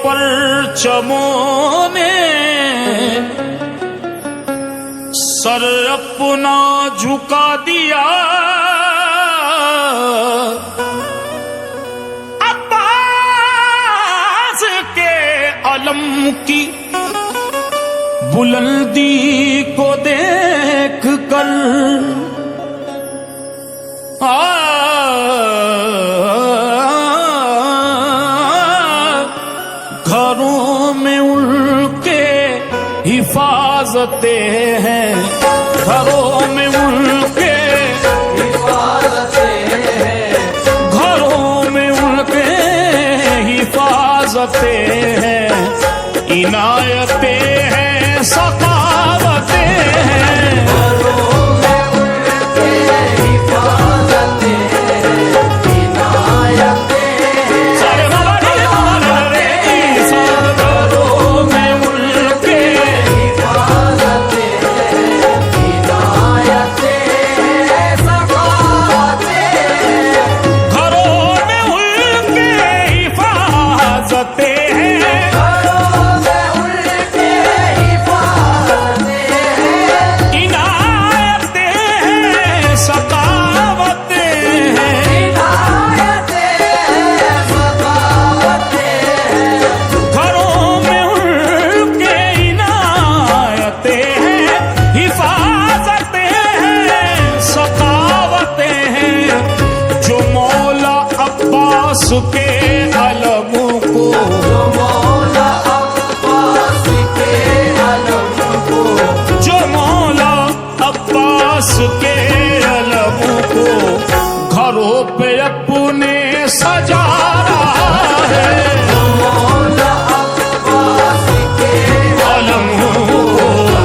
परचमों ने सर अपना झुका दिया। अब्बास के अलम की बुलंदी को देख कर घरों में उनके हिफाजतें हैं, घरों में उनके हिफाजतें हैं, घरों में उनके हिफाजतें हैं, इनायतें हैं, सखावतें हैं। घरों में उनके हिफाजतें हैं, इनायतें हैं, घरों में उनके हिफाजतें हैं, इनायतें हैं, सखावतें हैं। घरों में उनके हिफाजतें हैं, के अलमों को, जो मौला अब्बास के अलमों को, जो मौला अब्बास के अलमों को घरों पे अपने सजा रहा है। जो मौला अब्बास के अलमों को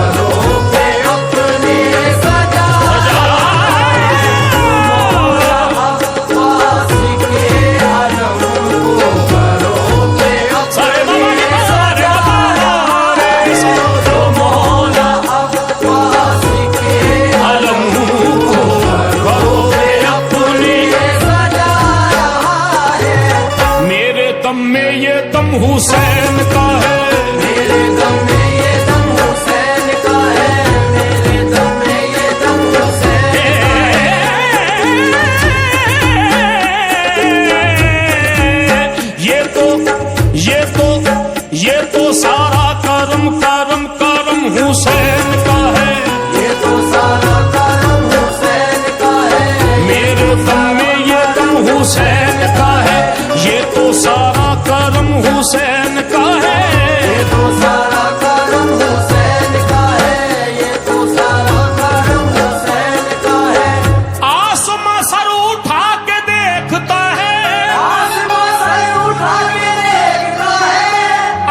घरों पे अपने सजा रहा है। मौला अब्बास के हुसैन का है, मेरे दम में ये दम हुसैन का है, मेरे दम में ये दम हुसैन ये तो सारा करम करम करम हुसैन का है, ये तो सारा करम हुसैन का है, मेरे दम में ये दम हुसैन का है, ये तो सारा करम हुसैन का है, ये तो सारा करम हुसैन का है, ये तो सारा करम हुसैन का है। आसमां सर उठा के देखता है, आसमां सर उठा के देखता है,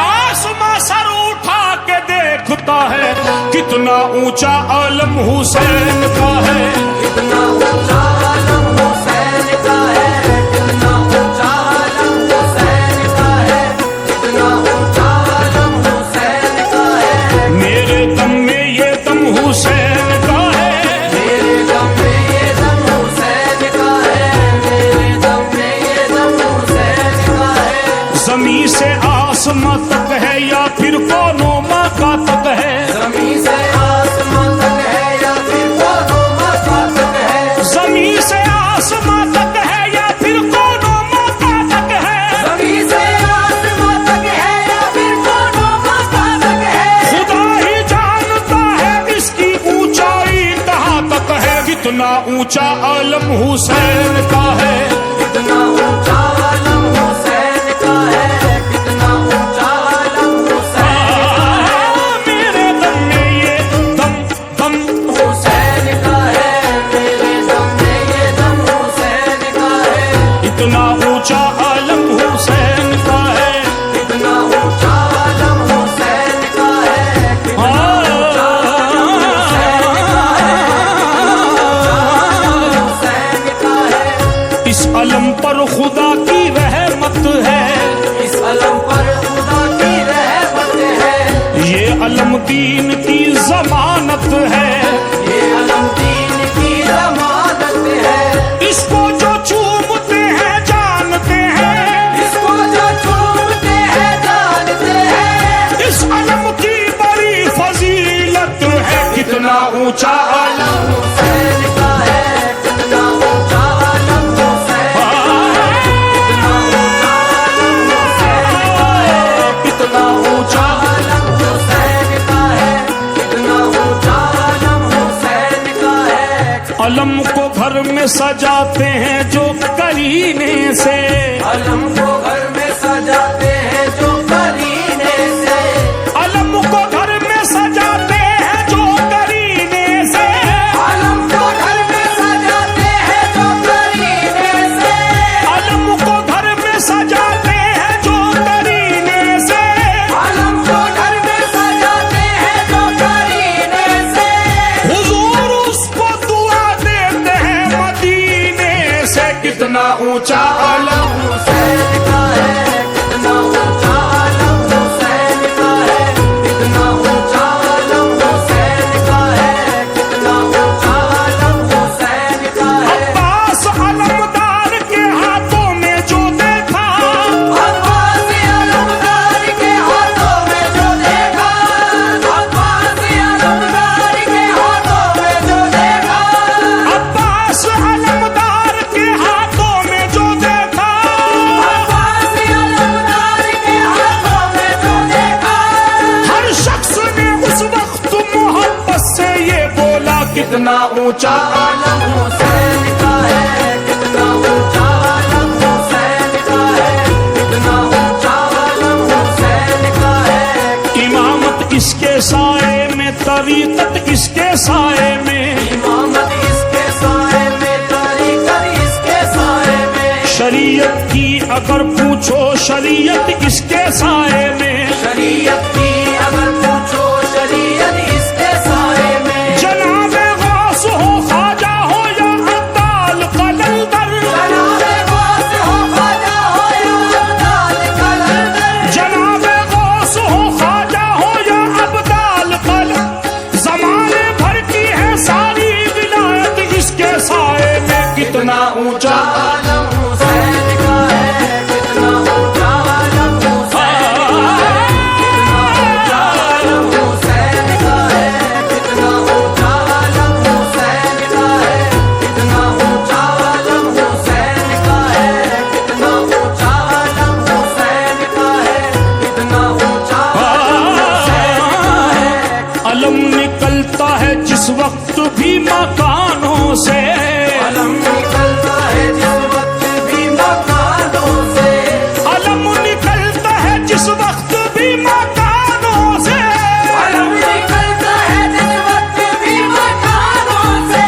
आसमां सर उठा के देखता है, कितना ऊंचा आलम हुसैन का है, कितना ऊंचा आलम हुसैन का है, कितना ऊंचा आलम हुसैन का है, कितना ऊंचा आलम हुसैन का है। मेरे दम में ये दम हुसैन का है, मेरे दम में ये दम हुसैन का है, मेरे दम में ये दम हुसैन का है। ज़मीं से आसमां तक है या फिर कोनों मक्का तक है, ज़मीं से आसमां तक है या फिर कोनों मक्का तक है, ज़मीं से आसमां तक है या फिर कोनों मक्का तक है, ज़मीं से आसमां तक है या फिर कोनों मक्का तक है। खुदा ही जानता है इसकी ऊंचाई कहाँ तक है, कितना ऊंचा आलम हुसैन का है, कितना ऊंचा आलम हुसैन का है, कितना ऊंचा आलम हुसैन का है। मेरे दम में ये दम दम हुसैन का है, मेरे दम में ये दम हुसैन का है, इतना ऊंचा आलम हुसैन का है, इतना ऊंचा आलम हुसैन का है, कितना ऊंचा आलम हुसैन का है, हुसैन का है। इस अलम पर खुदा की ऊंचा आलम हुसैन का है, कितना ऊंचा आलम हुसैन का है, कितना ऊंचा आलम हुसैन का है, कितना ऊंचा आलम हुसैन का है। अलम को घर में सजाते हैं जो करीने से, अलम को घर में सजाते हैं जो करीने से, अलम को घर में सजाते हैं जो करीने से, अलम को घर में सजाते हैं जो करीने से, अलम को घर में सजाते हैं जो करीने से, अलम को घर में सजाते हैं जो करीने से। हुजूर उसको दुआ देते हैं मदीने से। कितना ऊंचा आलम हुसैन का है, कितना ऊंचा आलम हुसैन का है, कितना ऊंचा आलम हुसैन का है, कितना ऊंचा आलम हुसैन का है। अब्बास अलमदार के हाथों में जो देखा, अब्बास अलमदार के हाथों में जो देखा, अब्बास अलमदार के हाथों में जो देखा, अब्बास अलमदार के हाथों में जो देखा, अब्बास अलमदार के हाथों में जो देखा, हर शख्स ने उस वक्त मोहब्बत से ये बोला। कितना ऊंचा आलम हुसैन का है, कितना ऊंचा आलम हुसैन का है, कितना ऊंचा आलम हुसैन का है। इमामत इसके साए में, तरीकत इसके साए में, इमामत इसके साए में, तरीक़त इसके साए में, शरीयत की अगर पूछो शरीयत इसके साए में, शरीयत की अगर पूछो शरीयत इसके साए में, जनाबे गौस हो ख्वाजा हो या अब्दाल कलंदर, जनाबे गौस हो ख्वाजा हो या अब्दाल कलंदर, जनाबे गौस हो ख्वाजा हो या अब्दाल कलंदर, जमाने भर की है सारी विलायत इसके साए में। कितना ऊंचा आलम हुसैन का है, कितना ऊंचा आलम हुसैन का है, कितना ऊंचा आलम हुसैन का है, कितना ऊंचा आलम हुसैन का है, कितना ऊंचा आलम हुसैन का है, कितना ऊंचा आलम हुसैन का है, कितना ऊंचा आलम हुसैन का है। अलम निकलता है जिस वक्त भी मकानों से, अलम निकलता है जिस वक्त भी मकानों से, अलम निकलता है जिस वक्त भी मकानों से, अलम निकलता है जिस वक्त भी मकानों से,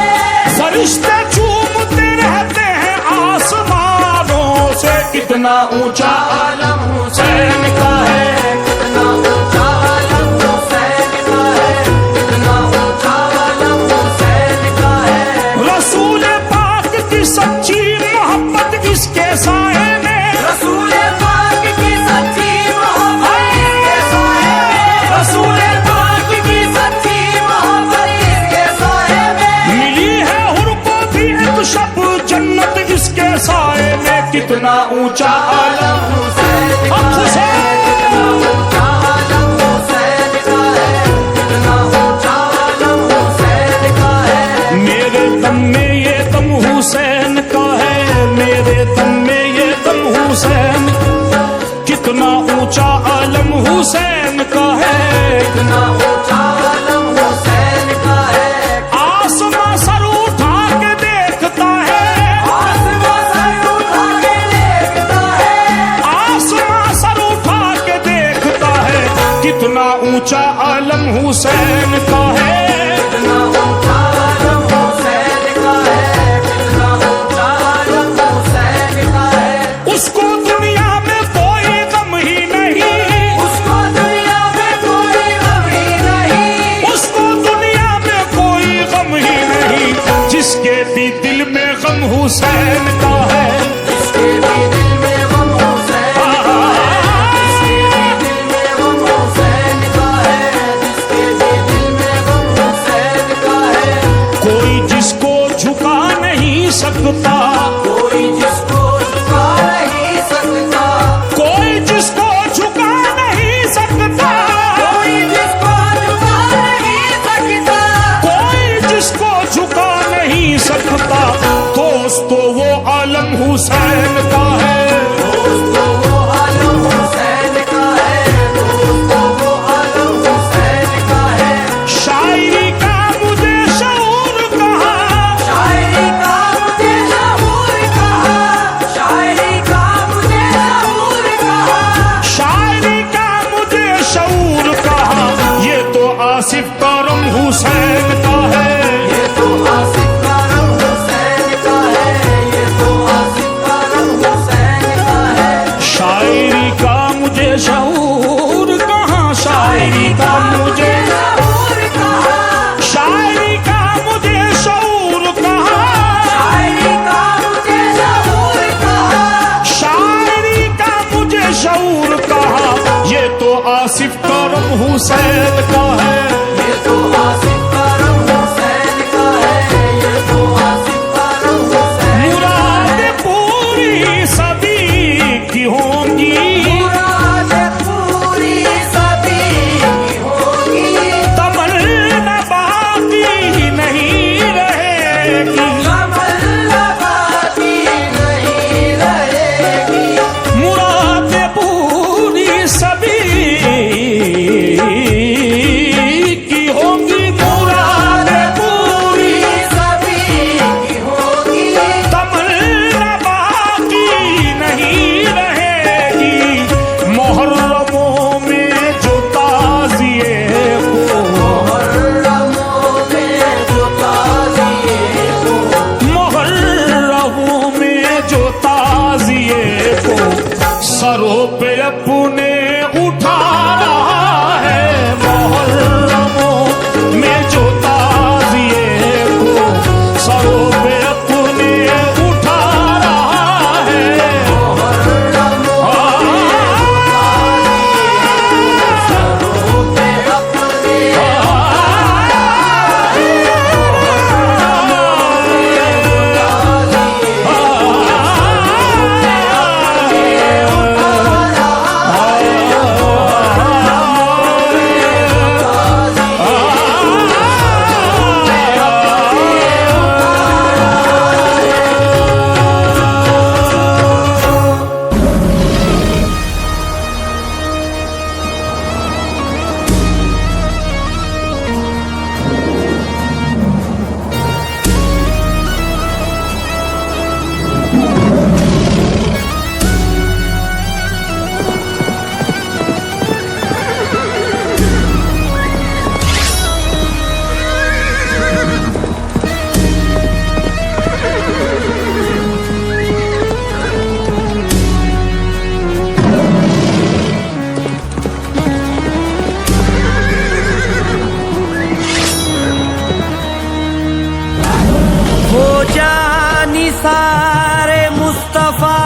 फरिश्ते चूमते रहते हैं आसमानों से। कितना ऊंचा आलम हुसैन का है, कितना ऊंचा आलम हुसैन का है, कितना ऊंचा आलम हुसैन का है। रसूल पाक की सच्ची मोहब्बत इसके साए में, रसूल पाक की सच्ची मोहब्बत इसके साए में, रसूल पाक की सच्ची मोहब्बत इसके साए में, मिली है हुर को भी एक शब जन्नत इसके साए में। कितना ऊंचा आलम हुसैन का है, कितना ऊंचा आलम हुसैन का है, कितना ऊंचा आलम हुसैन का है। मेरे दम में ये दम हुसैन का है, मेरे दम में ये दम हुसैन, कितना ऊंचा आलम हुसैन का है। कितना ऊंचा आलम हुसैन का है। आसमां सर उठा के देखता है, आसमां सर उठा के देखता है, आसमां सर उठा के देखता है। कितना ऊंचा आलम हुसैन का है। कितना ऊंचा आलम हुसैन का है, कितना ऊंचा आलम हुसैन का है। उसको दुनिया में कोई गम ही नहीं, उसको दुनिया में कोई गम ही नहीं, उसको दुनिया में कोई गम ही नहीं, जिसके भी दिल में गम हुसैन का है। जिसके भी दिल में गम हुसैन का है, जिसके भी दिल में गम हुसैन का है, जिसके भी दिल में गम हुसैन का है। कोई जिसको झुका नहीं सकता, कोई जिसको झुका नहीं सकता, कोई जिसको झुका नहीं सकता, कोई जिसको झुका नहीं सकता, कोई सारे मुस्तफा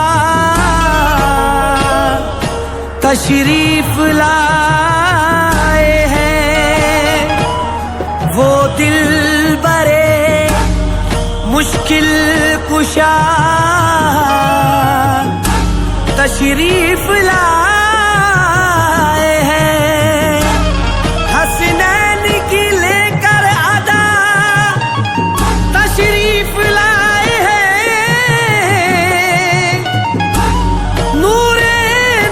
तशरीफ लाए हैं, वो दिल बरे मुश्किल कुशा तशरीफ लाए हैं। हसनैन की लेकर अदा तशरीफ लाए हैं, नूरे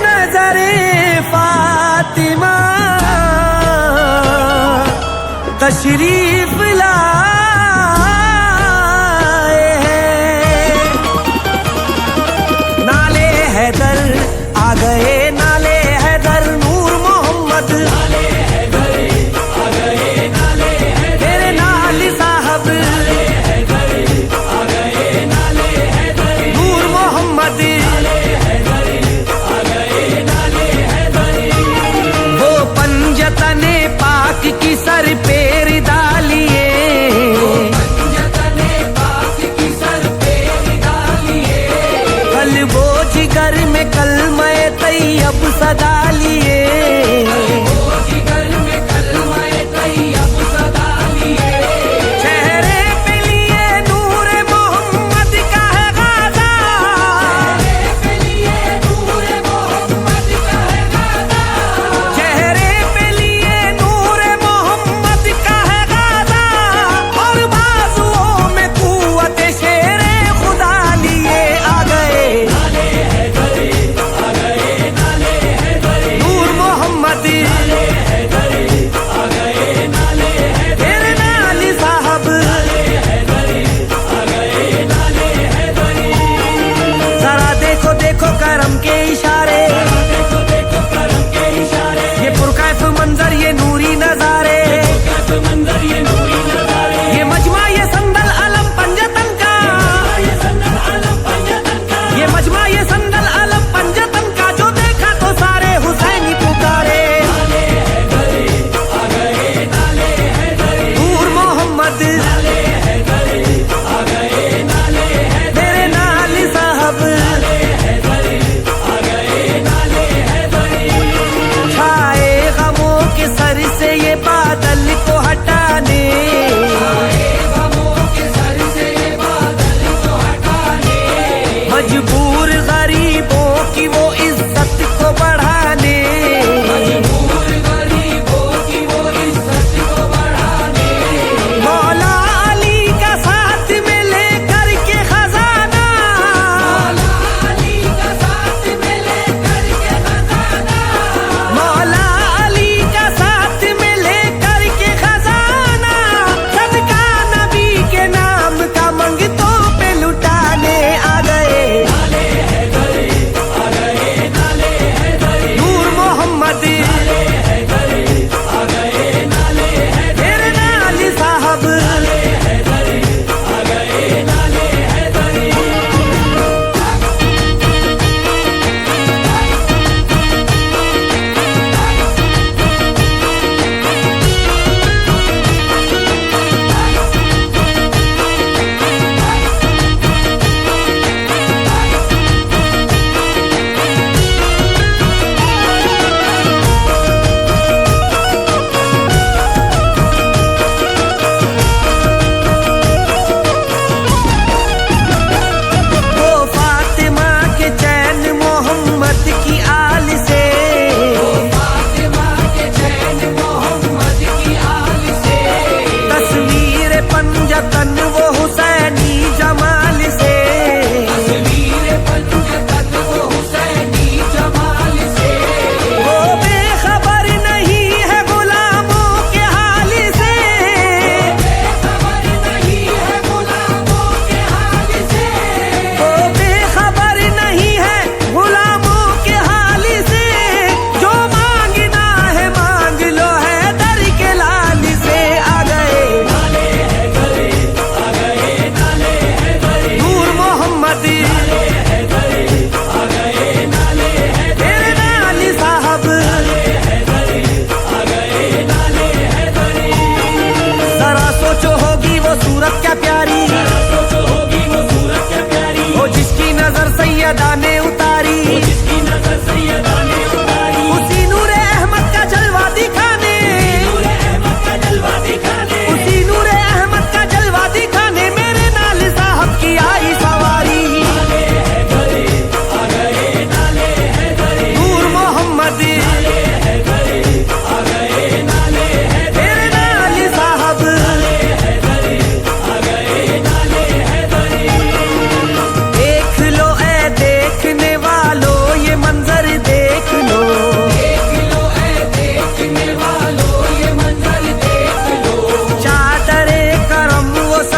नजरे फातिमा तशरीफ लाए हैं। नाले हैदर आ गए, नाले हैदर नूर मोहम्मद, तेरे नाल साहब नूर मोहम्मद, वो पंजतने पाक की सर पे रिदा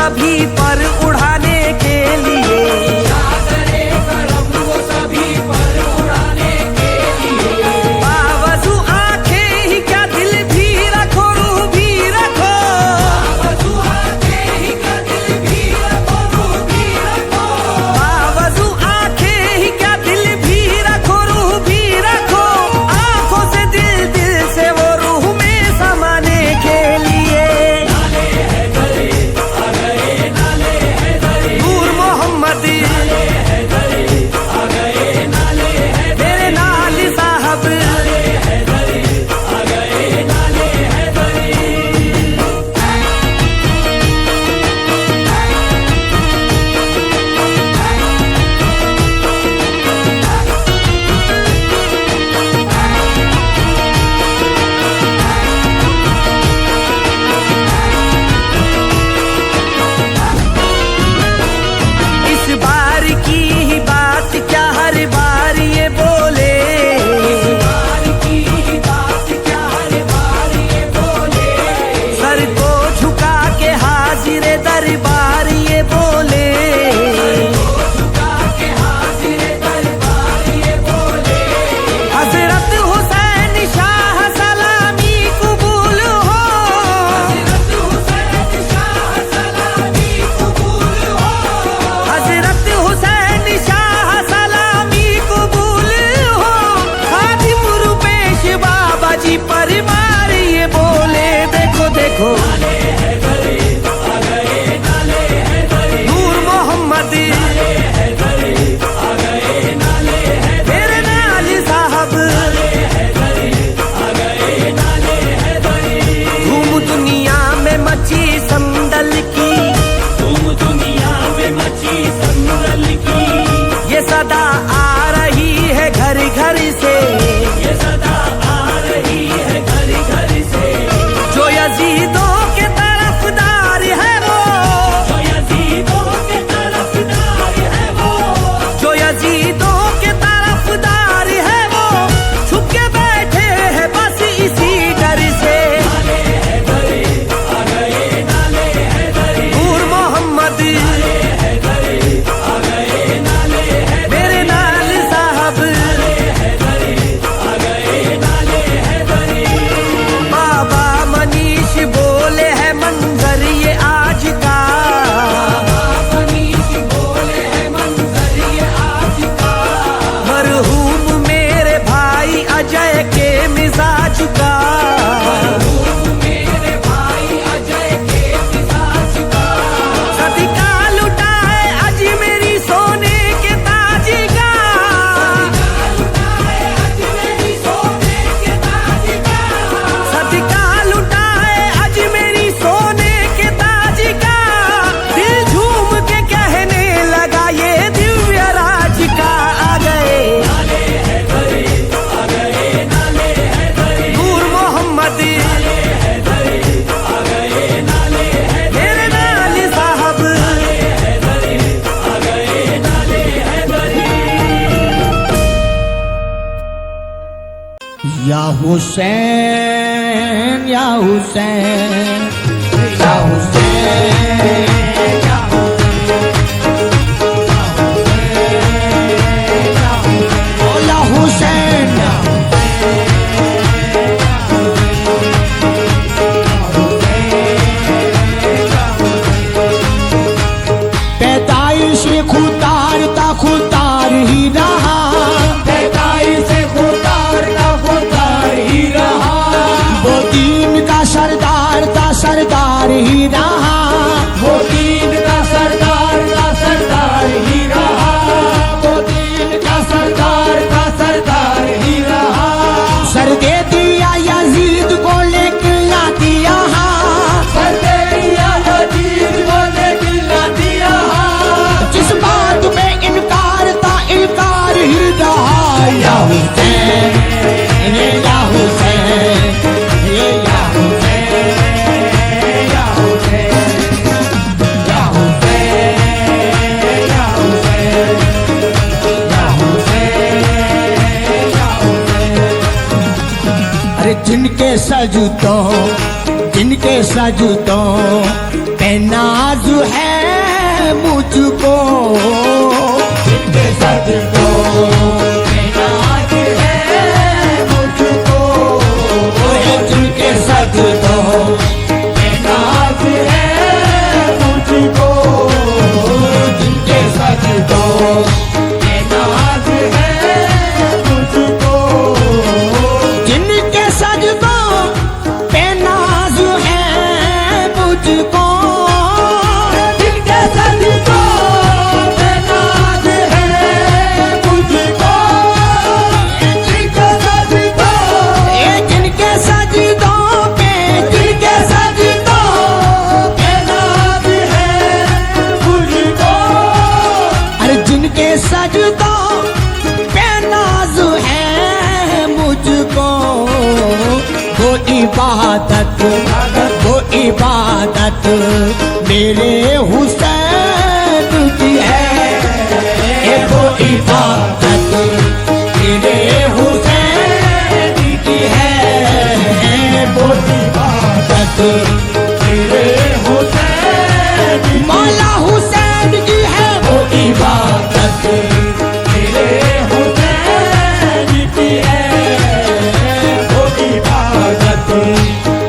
सभी पर उड़ाने के लिए, चादरे करम वो सभी पर उड़ाने के लिए। बावजू आंखें ही क्या दिल भी रखो, रूह भी रखो, बावजू आंखें ही क्या दिल भी रखो, रूह भी रखो। बावजू आंखें ही क्या दिल भी रखो, रूह भी रखो। आंखों से दिल, दिल से वो रूह में समाने के लिए। नाले हैदरी आ गए, नाले हैदरी, नूर मोहम्मद नाले हैदरी आ गए, नाले हैदरी, मेरे नाल साहब, नाले हैदरी आ गए, नाले हैदरी। इस बार की ही बात क्या हर बार ये बोले, बार की बात क्या हर बार ये बोले। सर को झुका के हाजिर दरबार ये बोले। झुका के हाजिर दरबार ये बोले। हजरत हुसैन शाह सलामी कबूल हो, हज़रत हुसैन शाह सलामी कबूल हो। हजरत हुसैन शाह सलामी कबूल हो। खादिम रुपेश बाबा जी परिवार ये बोले। देखो देखो नाले हैदरी आ गए, नाले हैदरी, नूर मोहम्मद नाले हैदरी आ गए, नाले हैदरी, मेरे नाल साहब, नाले हैदरी आ गए, नाले हैदरी। धूम दुनिया में मची संदल की, तुम दुनिया में मची संदल की, ये सदा आ रही है घर घर से। ये सदा आ रही है घर घर से। जो यजीदों के तरफदार है वो, जो यजीदों के तरफदार है वो, जो यजीदों के तरफदार है वो, छुप के बैठे हैं बस इसी डर से। नाले हैदरी आ गए, नाले हैदरी, नूर मोहम्मद नाले हैदरी आ गए, नाले हैदरी, मेरे नाल साहब, नाले हैदरी आ गए, नाले हैदरी। बाबा मनीष बोले है मंजर ये आज का, मनीष बोले है मंजर ये आज का। मरहूम मेरे भाई अजय के मिजाज का। मेरे भाई अजय के मिजाज का। सदिका लुटाए अज मेरी सोने के ताज का, लुटाए अज मेरी सोने के ताज का। सदिका लुटाए अज मेरी सोने के ताज का। दिल झूम के कहने लगा ये दिव्य राज का। आ गए नाले हैदरी आ गए, नाले हैदरी, नूर मोहम्मद नाले हैदरी आ गए, नाले हैदरी, मेरे नाल साहब, नाले हैदरी आ गए, नाले हैदरी। या हुसैन, या हुसैन, या हुसैन, या हुसैन, या पैदाइश खुदार ता खुदार ही रहा, पैदाइश से खुदार का खुदार ही रहा। वो दीन का सरदार ता सरदार ही रहा, वो दीन का सरदार ही रहा। वो दीन का सरदार ही रहा। सर दे दिया यजीद को लेके ला दिया, सर दे दिया यजीद को लेके ला दिया। जिस बात में इनकार था इनकार ही रहा। या हुसैन, या हुसैन, या हुसैन, या हुसैन, या हुसैन, या हुसैन, या हुसैन, या हुसैन। अरे जिनके सजदों जिनके सजदों पे नाज है मुझको, जिनके सजदों पे नाज है मुझको, जिनके सजदों पे नाज है मुझको, जिनके सजदों पे नाज है मुझको, जिनके सजदों पे नाज है मुझको, जिनके सजदों पे नाज है मुझको, जिनके सजदों, जिनके सजदों पे, जिनके सजदों पे नाज है मुझको, अरे जिनके सजदों पे नाज है मुझको, वो इबादत मेरे हुसैन की है, वो इबादत मेरे हुसैन की है, वो इबादत मेरे हुसैन, मौला हुसैन की है, वो इबादत मेरे हुसैन की है, वो इबादत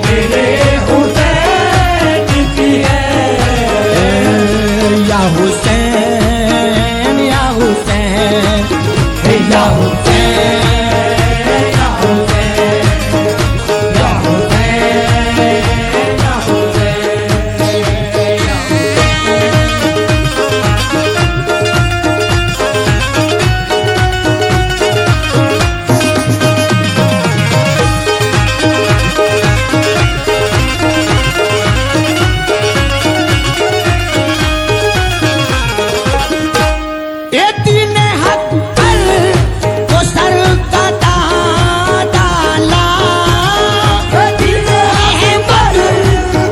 मेरे हुसैन की है। या हुसैन या हुसैन या हुसैन या हुसैन या हुसैन या हुसैन। ये दीन हक पर तो सर कटा डाला, दीन हक पर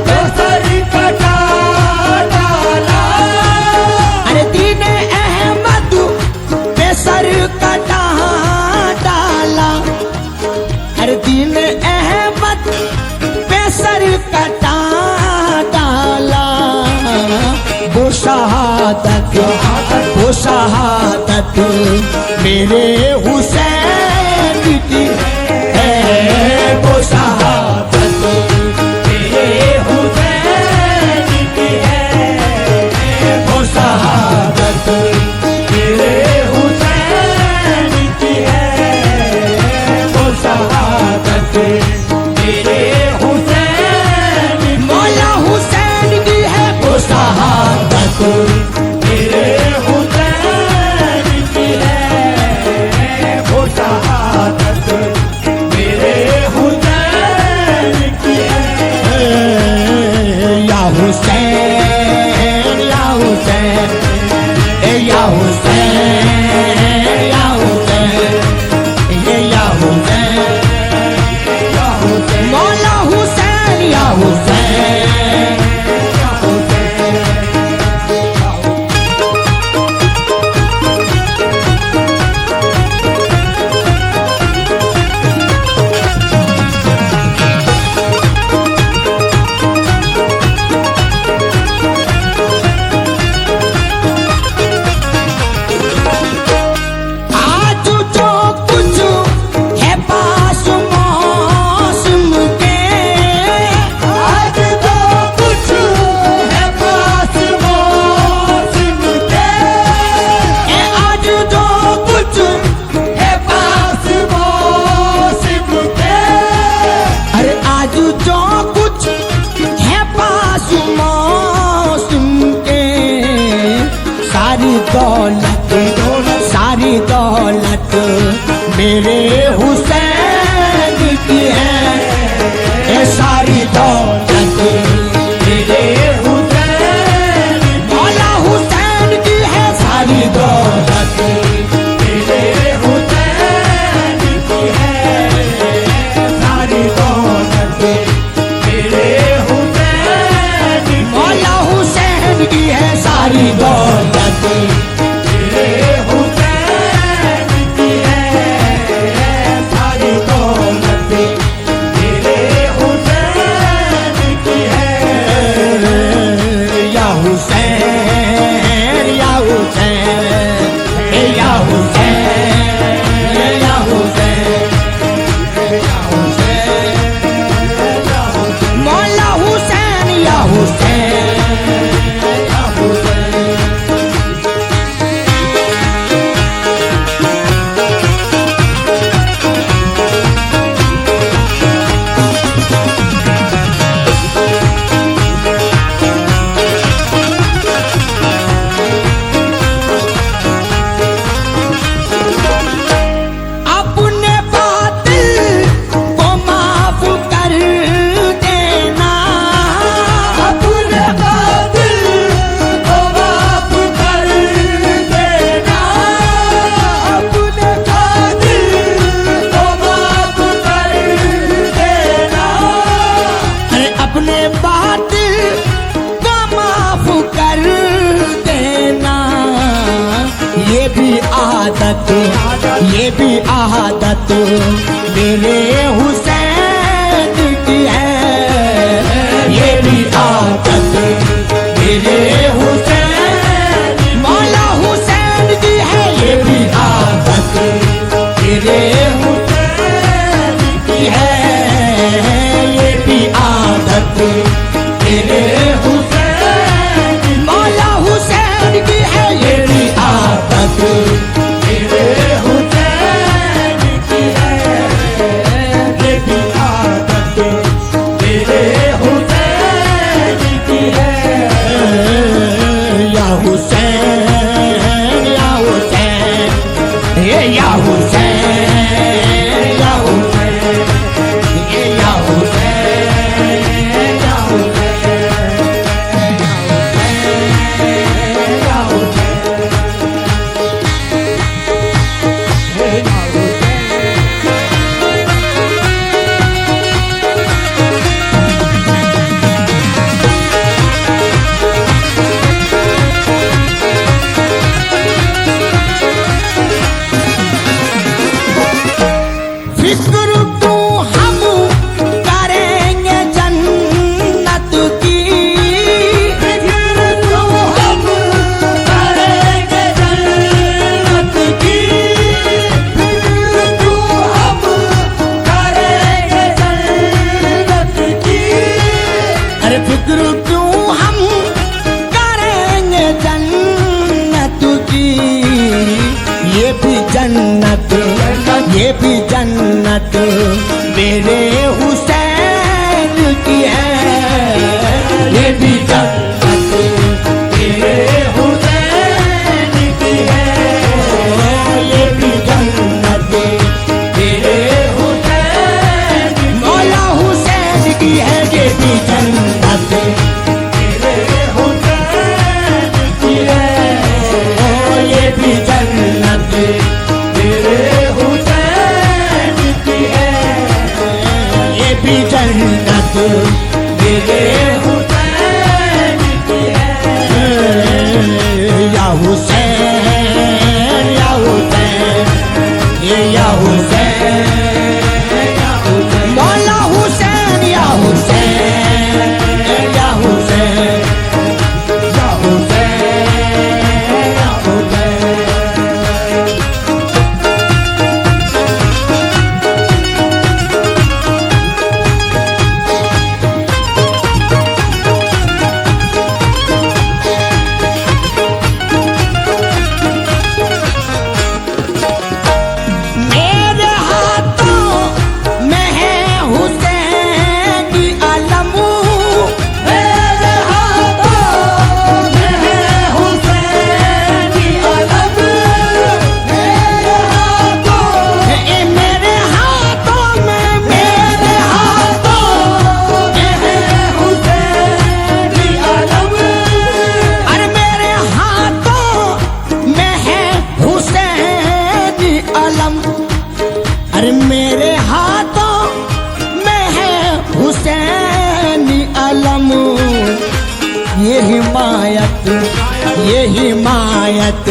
तो सर कटा डाला, अरे दीन अहमद पे सर कटा डाला, अरे दीन अहमद पे सर कटा डाला, वो शहादत मेरे हुसैन की है, वो शहादत मेरे हुसैन की है, वो शहादत मेरे हुसैन की है, वो शहादत मेरे हुसैन, मौला हुसैन की है, वो शहादत मेरे हुसैन की है, वो शहादत मेरे हुसैन की है। या हुसैन या हुसैन या हुसैन या हुसैन या हुसैन या हुसैन, मौला हुसैन या हुसैन या हुसैन। आज जो कुछ है पास मौसम के, आज जो कुछ है पास मौसम के, आज जो कुछ है पास मौसम के, अरे आज जो कुछ है पास मौसम के, सारी दौलत मेरे हुसैन की है, ये सारी दौलत मेरे हुसैन, मौला हुसैन की है, सारी दौलत मेरे हुसैन की है, सारी दौलत मेरे हुसैन, मौला हुसैन की है, सारी दौलत मेरे हुसैन की है, आदत ये भी आदत मेरे हुसैन की है, ये भी आदत मेरे हुसैन मौला हुसैन की है, ये भी आदत मेरे हुसैन की है, ये भी आदत मेरे हुसैन मौला हुसैन की है, ये भी आदत मेरे हुसैन की है, ये भी आदत मेरे हुसैन की है। या हुसैन या हुसैन ये या हुसैन या हुसैन ये या हुसैन या फिक्र तो हम करेंगे जन्नत की, फिक्र तो हम करेंगे जन्नत की, फिक्र तो हम करेंगे जन्नत की, अरे फिक्र तो हम करेंगे जन्नत की, ये भी जन्नत ये भी जन्नत मेरे हुसैन की है, ये भी जन्नत मेरे हुसैन की है, ये भी जन्नत मेरे हुसैन मौला हुसैन की है, ये भी जन्नत मेरे हुसैन की है, ये भी जन्नत मेरे ये भी जन्नत मेरे हुसैन की है। या हुसैन या हुसैन ये या हुसैन या हुसैन मौला हुसैन या हुसैन या हुसैन या हुसैन या हुसैन। मेरे हाथों में है हुसैन की अलम, मेरे हाथों में है हुसैन की अलम, मेरे हाथों मेरे हाथों में है हुसैन की अलम, अरे मेरे हाथों में है हुसैन की अलम, अरे मेरे हाथों में है हुसैन अलम, ये हिमायत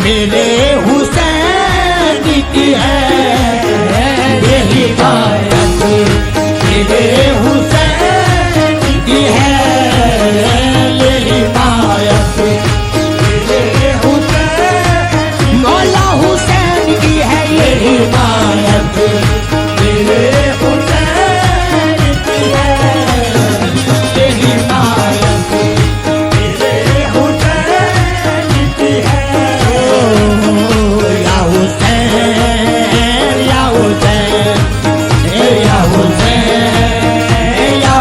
मेरे हुसैन की है, ये हिमायत मेरे हुसैन की है, ये हिमायत मेरे हुसैन मौला हुसैन की है, ये हिमायत मेरे हुसैन की है, ये हिमायत मेरे हुसैन की है। या हुसैन या हुसैन या हुसैन या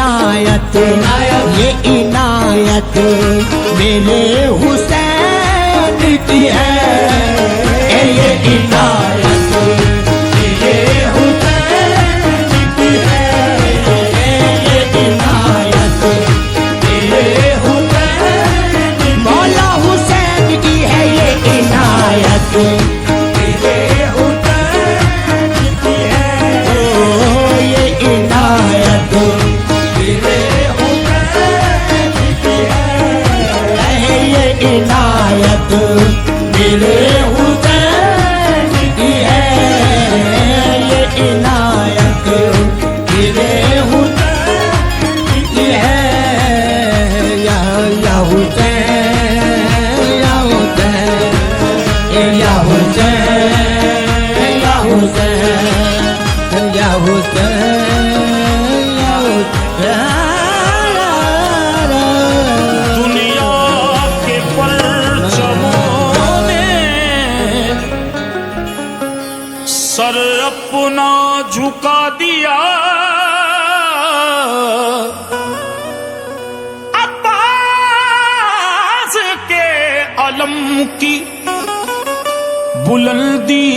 इनायत ये इनायत मेरे हुसैन की है। ये इनायत ये हुसैन की है। ये इनायत ये हुसैन मौला हुसैन की है। ये इनायत ये हुसैन की है। ओ ये इनायत ये हुसैन की है। ये इनायत मेरे हुसैन की है। ये इनायत मेरे हुसैन की है। या हुसैन या हुसैन या हुसैन या हुसैन या हुसैन या हुसैन। दुनिया के परचमों ने सर अपना झुका दिया। अब्बास के अलम की बुलंदी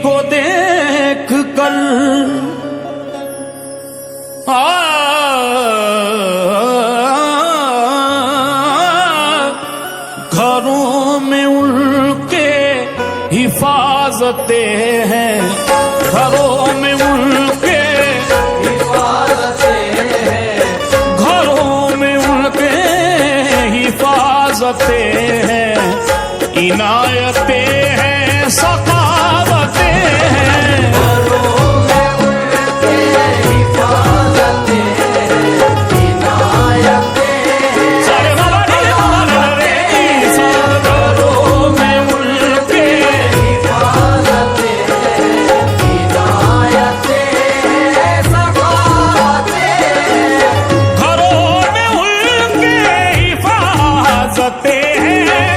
को देख कर घरों में उनके हिफाजतें हैं। घरों में उनके घरों में उनके हिफाजतें हैं। इनायतें हैं सखावतें हैं। सारे बाबा रे बाबा रे घरों में उनके घरों में उनके हिफाजतें हैं।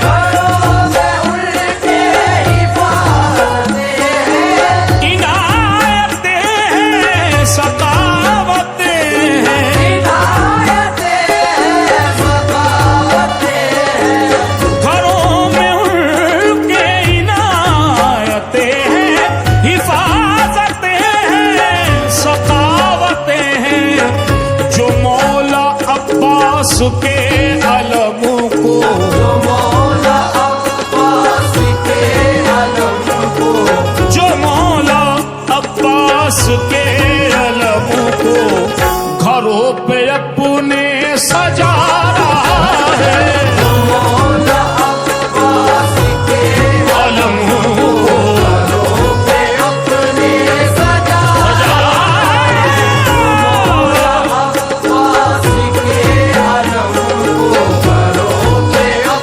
इनायतें हैं सखावतें हैं। घरों में उनके इनायतें हैं हिफाजतें हैं सखावतें हैं। जो मौला अब्बास के अलमों को जो मौला अब्बास के अलमों को घरों पे अपने सजा रहा है। अलमों को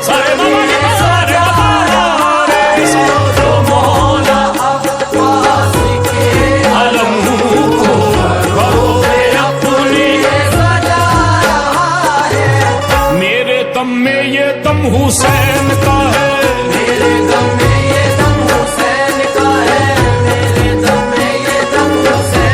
सारे बाबा रे सारे बाबा रे जो मौला अलमों को घरों पे अपने मेरे दम में ये दम हुसैन का है। मेरे दम में ये दम हुसैन का है। मेरे दम में ये दम हुसैन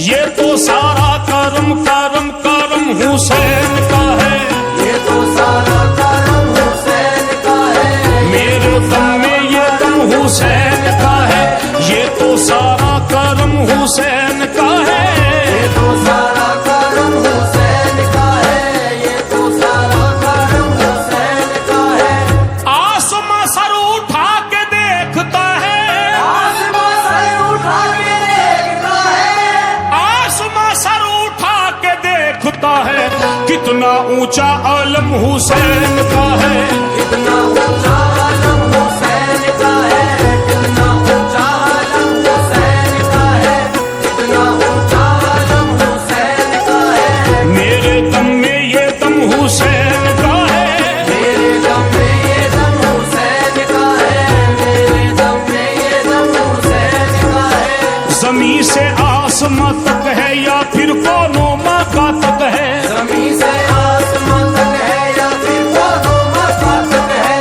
ये तो सारा करम करम करम हुसैन का है। ये तो सारा करम हुसैन का है। मेरे दम में ये दम हुसैन का है। ये तो सारा करम हुसैन का है। ये तो सारा करम हुसैन का है। ये तो सारा करम हुसैन का है। आसमां सर उठा के देखता है। आसमां सर उठा के देखता है। आसमां सर उठा के देखता है। कितना ऊंचा आलम हुसैन का है। कितना ऊंचा आलम हुसैन का है। कितना ऊंचा आलम हुसैन का है। कितना ऊंचा आलम हुसैन का है। मेरे दम में ये दम हुसैन का है। मेरे दम में ये दम हुसैन का है। मेरे दम में ये दम हुसैन का है। जमीन से आसमां तक है या फिर कोनो मक्का तक है। जमीन से आसमां तक है या फिर कोनो मक्का तक है।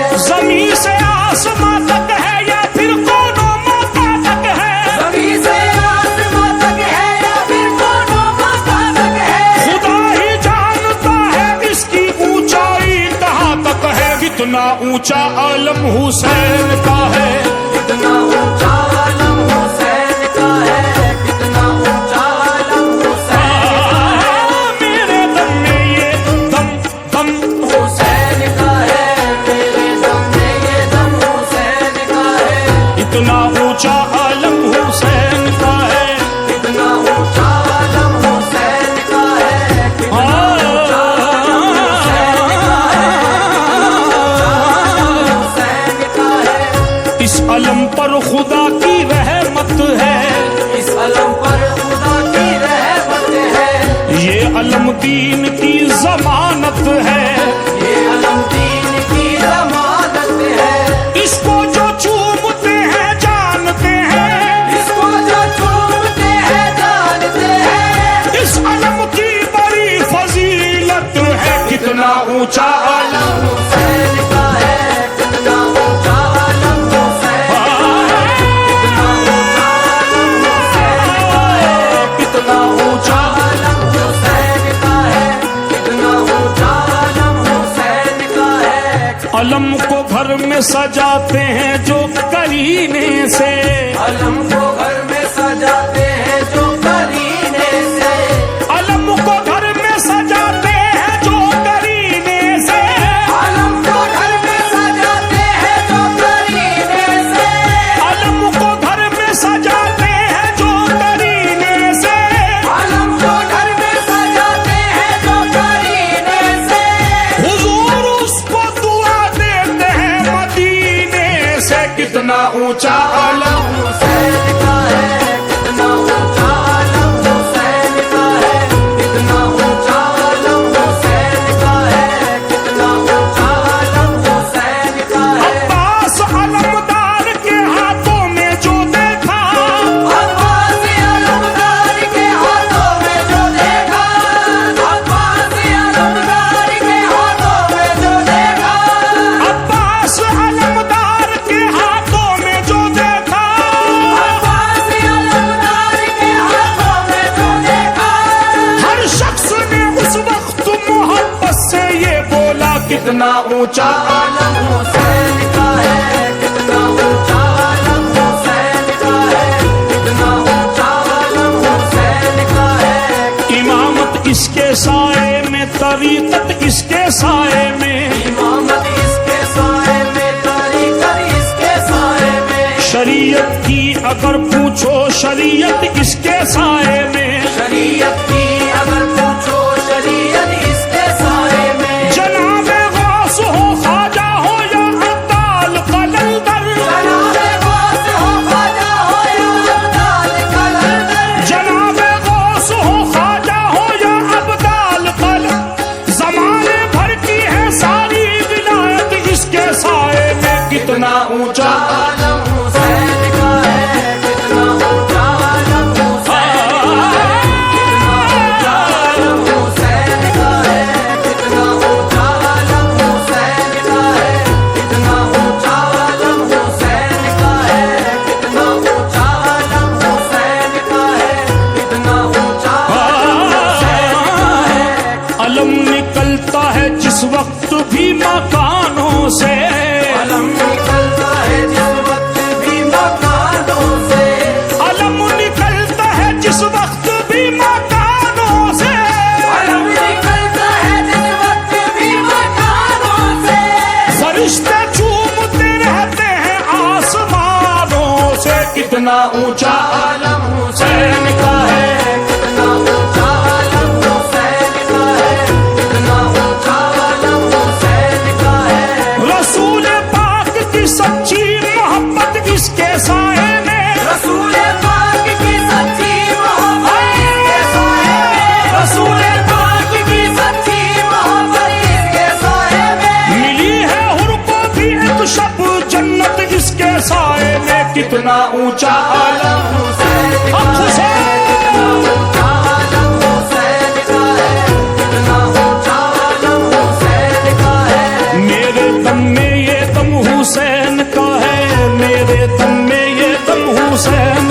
ऊंचा आलम हुसैन का है, कितना ऊंचा आलम हुसैन का है, कितना ऊंचा आलम हुसैन का है। मेरे दम में ये दम दम हुसैन का है, मेरे दम में ये दम हुसैन का है। इतना ऊंचा आलम हुसैन का है। कितना ऊंचा आलम हुसैन का है, कितना ऊंचा आलम हुसैन का है, हुसैन का है। इस अलम पर खुदा की रहमत है, इस अलम पर खुदा की रहमत है, ये अलम दीन की जमानत है। ये अलम दीन की जमानत है। इसको जो चूमते हैं जानते हैं, इसको जो चूमते हैं जानते हैं। इस अलम की बड़ी फजीलत है। कितना ऊंचा आलम हुसैन का है, कितना ऊंचा आलम हुसैन का है, कितना ऊंचा आलम हुसैन का है, कितना ऊंचा आलम हुसैन का है, कितना ऊंचा आलम हुसैन का है। अलम को घर में सजाते हैं जो करीने से, अलम को घर में सजाते हैं जो करीने से। अलम को घर में सजाते हैं जो करीने से, अलम को घर में सजाते हैं जो करीने से। अलम को घर में सजाते हैं जो करीने से। अलम को घर में सजाते हैं जो करीने से। हुजूर उसको दुआ देते हैं मदीने से। कितना ऊंचा आलम हुसैन का है, कितना ऊंचा आलम हुसैन का है, कितना ऊंचा आलम हुसैन का है, कितना ऊंचा आलम हुसैन का है। अब्बास अलमदार के हाथों में जो देखा, अब्बास अलमदार के हाथों में जो देखा, अब्बास अलमदार के हाथों में जो देखा, अब्बास अलमदार के हाथों में जो देखा, अब्बास अलमदार के हाथों में जो देखा। हर शख्स ने उस वक्त मोहब्बत से ये बोला। कितना ऊंचा आलम हुसैन का है, कितना ऊंचा आलम हुसैन का है, कितना ऊंचा आलम हुसैन का है। इमामत इसके साए में, तरीकत इसके साए में, इमामत इसके साए में, तरीक़त इसके साए में। शरीयत की अगर पूछो शरीयत इसके साए में, शरीयत की अगर पूछो शरीयत इसके साए में। जनाबे गौस हो ख्वाजा हो या अब्दाल कलंदर, जनाबे गौस हो ख्वाजा हो या अब्दाल कलंदर। जनाबे गौस हो ख्वाजा हो या अब्दाल कलंदर। जमाने भर की है सारी विलायत इसके साए में। कितना ऊंचा आलम हुसैन का है, कितना ऊंचा आलम हुसैन का है, कितना ऊंचा आलम हुसैन का है, कितना ऊंचा आलम हुसैन का है, कितना ऊंचा आलम हुसैन का है, कितना ऊंचा आलम हुसैन का है, कितना ऊंचा आलम हुसैन का है। अलम निकलता है जिस वक्त भी मकानों से, अलम निकलता है जिस वक्त भी मकानों से। अलम निकलता है जिस वक्त भी मकानों से। अलम निकलता है जिस वक्त भी मकानों से। फरिश्ते चूमते रहते हैं आसमानों से। कितना ऊंचा आलम हुसैन का है, कितना ऊंचा आलम हुसैन का है, कितना ऊंचा आलम हुसैन का है। रसूल पाक की सच्ची मोहब्बत इसके साए में, रसूल पाक की सच्ची मोहब्बत इसके साए में। रसूल पाक की सच्ची मोहब्बत इसके साए में। मिली है हुर को भी एक शब जन्नत इसके साए में। कितना ऊंचा आलम हुसैन का है, कितना ऊंचा आलम हुसैन का है, कितना ऊंचा आलम हुसैन का है। मेरे दम में ये दम हुसैन का है, मेरे दम में ये दम हुसैन।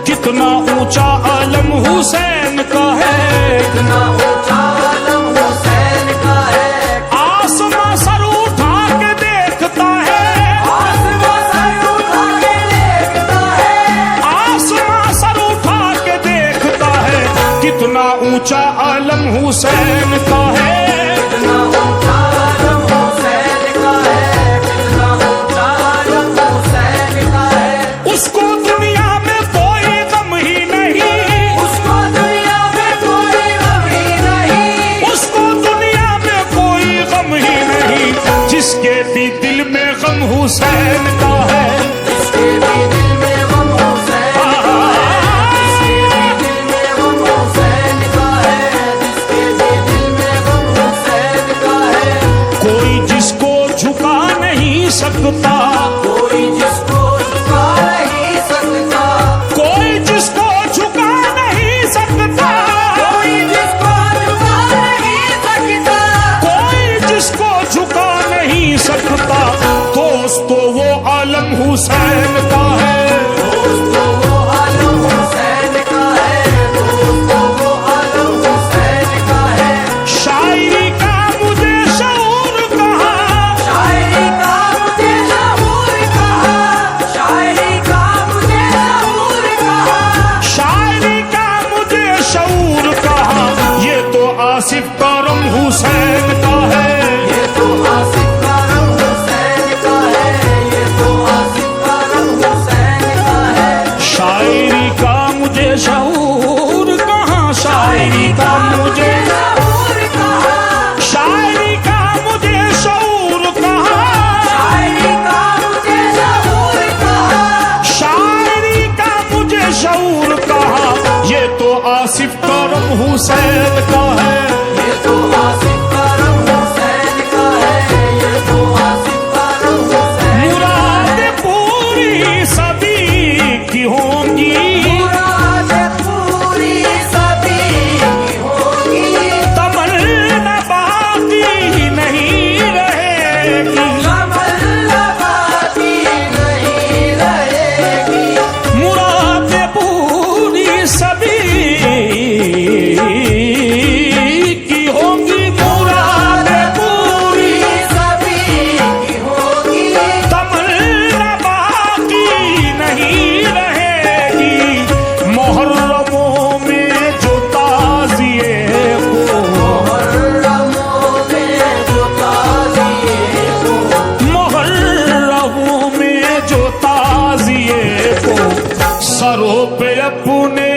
कितना ऊंचा आलम हुसैन का है, कितना ऊंचा आलम हुसैन का है। आसमां सर उठा के देख ऊंचा आलम हुसैन का है, कितना ऊंचा आलम हुसैन का है, कितना ऊंचा आलम हुसैन का है। उसको दुनिया में कोई गम ही नहीं, उसको दुनिया में कोई गम ही नहीं, उसको दुनिया में कोई गम ही नहीं, जिसके भी दिल में गम हुसैन का है। जिसके भी दिल में गम हुसैन का है, जिसके भी दिल में गम हुसैन का है, जिसके भी दिल में गम हुसैन का है। कोई जिसको झुका नहीं सकता, कोई जिसको झुका नहीं सकता, कोई जिसको झुका नहीं सकता, कोई जिसको झुका नहीं सकता, कोई जिसको झुका नहीं सकता, दोस्तों वो आलम हुसैन का है। दोस्तों वो आलम हुसैन का है, दोस्तों वो आलम हुसैन का है। शायरी का मुझे शऊर कहा, शायरी का मुझे शऊर कहा, शायरी का मुझे शऊर कहा, शायरी का मुझे शऊर कहा, ये तो आसिफ करम हुसैन का है। ये तो आसिफ करम हुसैन का है, ये तो आसिफ करम हुसैन का है। शायरी का मुझे शऊर कहा, शायरी का मुझे, शऊर कहा, शायरी का मुझे शऊर कहा, शायरी का मुझे शऊर कहा, शायरी का मुझे शऊर कहा, ये तो आसिफ करम हुसैन का है। ये तो आसिफ करम हुसैन का है, ये तो आसिफ करम हुसैन। मुराद पूरी सभी की होंगी, मुराद पूरी सभी की होगी, तमन्ना बाकी नहीं रहेगी, तमन्ना बाकी नहीं रहेगी। मुराद पूरी सभी की होंगी, मुराद पूरी सभी की होगी, तमन्ना बाकी नहीं रहेगी। मुहर्रमों में जो ताज़िए को, मुहर्रमों में जो ताज़िए को, मुहर्रमों में जो ताज़िए को, सरों पे अपने